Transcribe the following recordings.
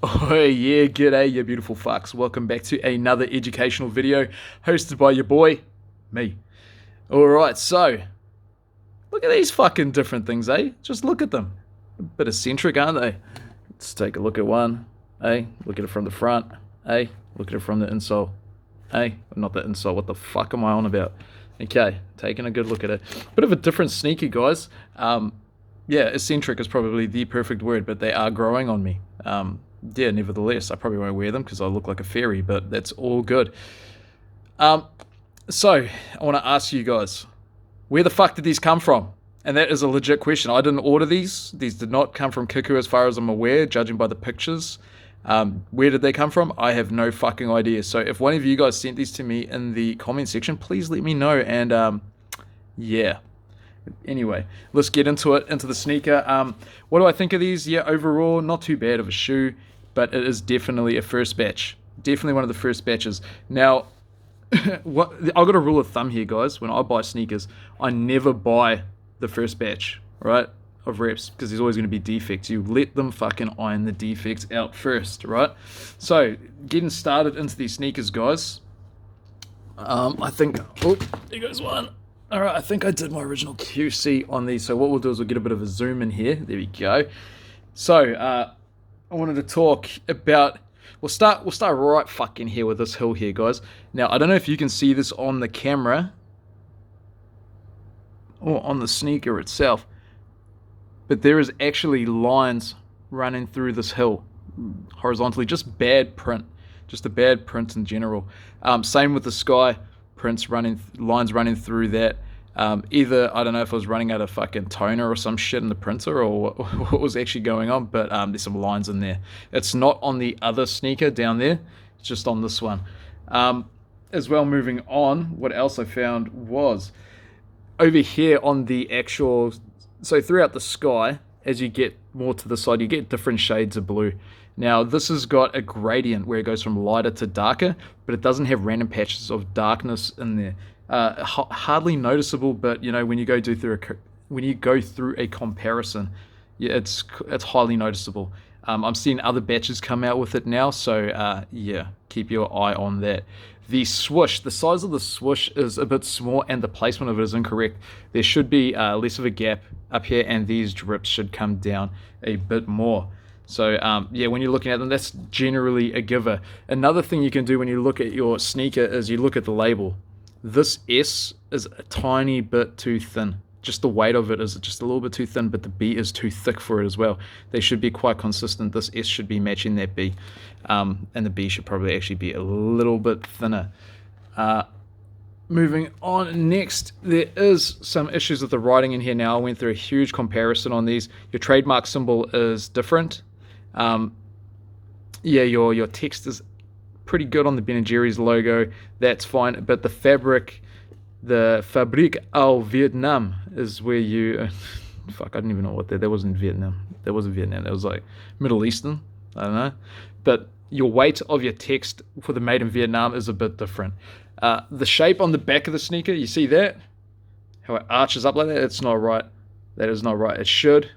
Oh yeah, g'day you beautiful fucks. Welcome back to another educational video hosted by your boy, me. Alright, so, look at these fucking different things, eh? Just look at them. A bit eccentric, aren't they? Let's take a look at one, eh? Look at it from the front, eh? Look at it from the insole, eh? Not the insole, what the fuck am I on about? Okay, taking a good look at it. Bit of a different sneaker, guys. Yeah, eccentric is probably the perfect word, but they are growing on me. Yeah, nevertheless, I probably won't wear them because I look like a fairy, but that's all good. Um, so, I want to ask you guys, where the fuck did these come from? And that is a legit question. I didn't order these. These did not come from Kiku as far as I'm aware, judging by the pictures. Where did they come from? I have no fucking idea. So if one of you guys sent these to me in the comment section, please let me know. And yeah. Anyway, let's get into it, into the sneaker. What do I think of these? Yeah, overall, not too bad of a shoe, but it is definitely a first batch. Definitely one of the first batches. Now, I've got a rule of thumb here, guys. When I buy sneakers, I never buy the first batch, right, of reps, because there's always going to be defects. You let them fucking iron the defects out first, right? So, getting started into these sneakers, guys. I think, oh, there goes one. All right, I think I did my original QC on these. So what we'll do is we'll get a bit of a zoom in here. There we go. So I wanted to talk about. We'll start right fucking here with this hill here, guys. Now I don't know if you can see this on the camera or on the sneaker itself, but there is actually lines running through this hill horizontally. Just bad print, just a bad print in general. Same with the sky. Lines running through that. Either, I don't know if I was running out of fucking toner or some shit in the printer or what was actually going on, but there's some lines in there. It's not on the other sneaker down there, it's just on this one. As well, moving on, what else I found was over here on the actual, so throughout the sky, as you get more to the side, you get different shades of blue. Now, this has got a gradient where it goes from lighter to darker, but it doesn't have random patches of darkness in there. Hardly noticeable, but you know, when you go through a comparison, yeah, it's highly noticeable. I'm seeing other batches come out with it now, so yeah, keep your eye on that. The swoosh, the size of the swoosh is a bit small, and the placement of it is incorrect. There should be less of a gap up here, and these drips should come down a bit more. So, yeah, when you're looking at them, that's generally a giver. Another thing you can do when you look at your sneaker is you look at the label. This S is a tiny bit too thin. Just the weight of it is just a little bit too thin, but the B is too thick for it as well. They should be quite consistent. This S should be matching that B. And the B should probably actually be a little bit thinner. Moving on, next, there is some issues with the writing in here now. I went through a huge comparison on these. Your trademark symbol is different. Yeah, your text is pretty good on the Ben & Jerry's logo. That's fine, but the fabric, the Fabrique au Vietnam is where you fuck, I didn't even know what that wasn't Vietnam. That wasn't Vietnam. That was like Middle Eastern. I don't know. But your weight of your text for the made in Vietnam is a bit different. The shape on the back of the sneaker, you see that? How it arches up like that? It's not right. That is not right. It should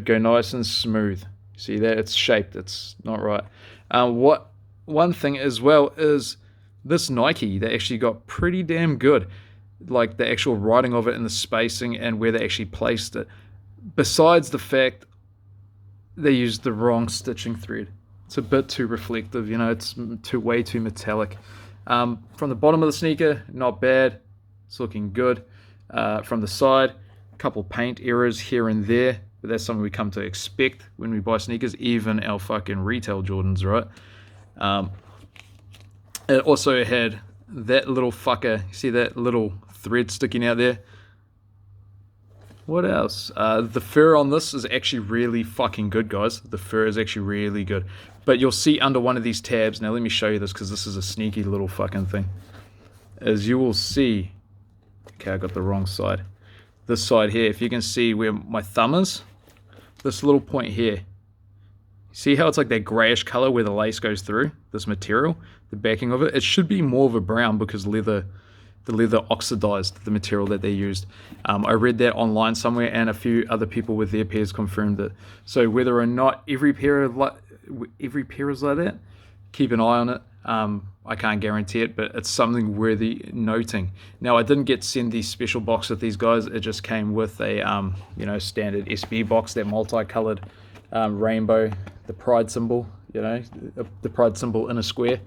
go nice and smooth. See that? It's shaped. It's not right. One thing as well is this Nike. They actually got pretty damn good, like the actual writing of it and the spacing and where they actually placed it. Besides the fact they used the wrong stitching thread. It's a bit too reflective. You know, it's way too metallic. From the bottom of the sneaker, not bad. It's looking good. From the side, a couple paint errors here and there. But that's something we come to expect when we buy sneakers, even our fucking retail Jordans, right? It also had that little fucker. See that little thread sticking out there? What else? The fur on this is actually really fucking good, guys. The fur is actually really good. But you'll see under one of these tabs, now let me show you this because this is a sneaky little fucking thing. As you will see, okay, I got the wrong side. This side here, if you can see where my thumb is, this little point here. See how it's like that grayish color where the lace goes through this material, the backing of it? It should be more of a brown because the leather oxidized the material that they used. I read that online somewhere, and a few other people with their pairs confirmed it. So whether or not every pair of every pair is like that. Keep an eye on it. I can't guarantee it, but it's something worthy noting. Now, I didn't get sent the special box with these guys. It just came with a standard SB box, that multicolored rainbow, the pride symbol, the pride symbol in a square.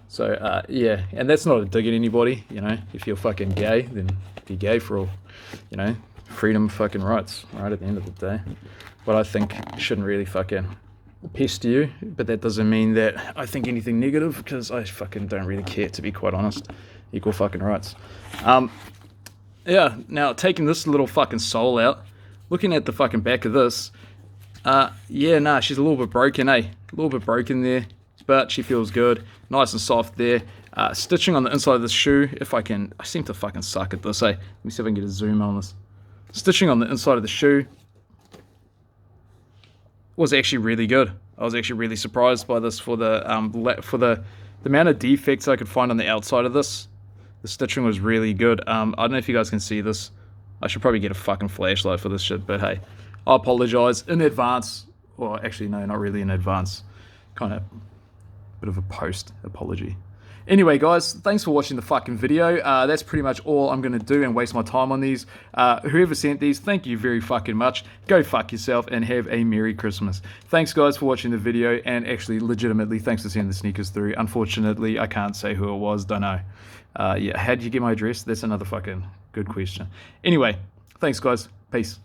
So yeah, and that's not a dig at anybody. If you're fucking gay, then be gay for all, freedom fucking rights, right, at the end of the day. But I think shouldn't really fucking pest you, but that doesn't mean that I think anything negative, because I fucking don't really care, to be quite honest. Equal fucking rights. Yeah, now taking this little fucking sole out, looking at the fucking back of this, yeah, nah, she's a little bit broken, A little bit broken there, but she feels good, nice and soft there. Stitching on the inside of the shoe, if I can, I seem to fucking suck at this, Let me see if I can get a zoom on this. Stitching on the inside of the shoe was actually really good. I was actually really surprised by this for the amount of defects I could find on the outside of this. The stitching was really good. I don't know if you guys can see this. I should probably get a fucking flashlight for this shit, but hey, I apologize in advance. Or actually, no, not really in advance. Kind of bit of a post apology. Anyway, guys, thanks for watching the fucking video. That's pretty much all I'm going to do and waste my time on these. Whoever sent these, thank you very fucking much. Go fuck yourself and have a Merry Christmas. Thanks, guys, for watching the video, and actually, legitimately, thanks for sending the sneakers through. Unfortunately, I can't say who it was, don't know. Yeah, how did you get my address? That's another fucking good question. Anyway, thanks, guys. Peace.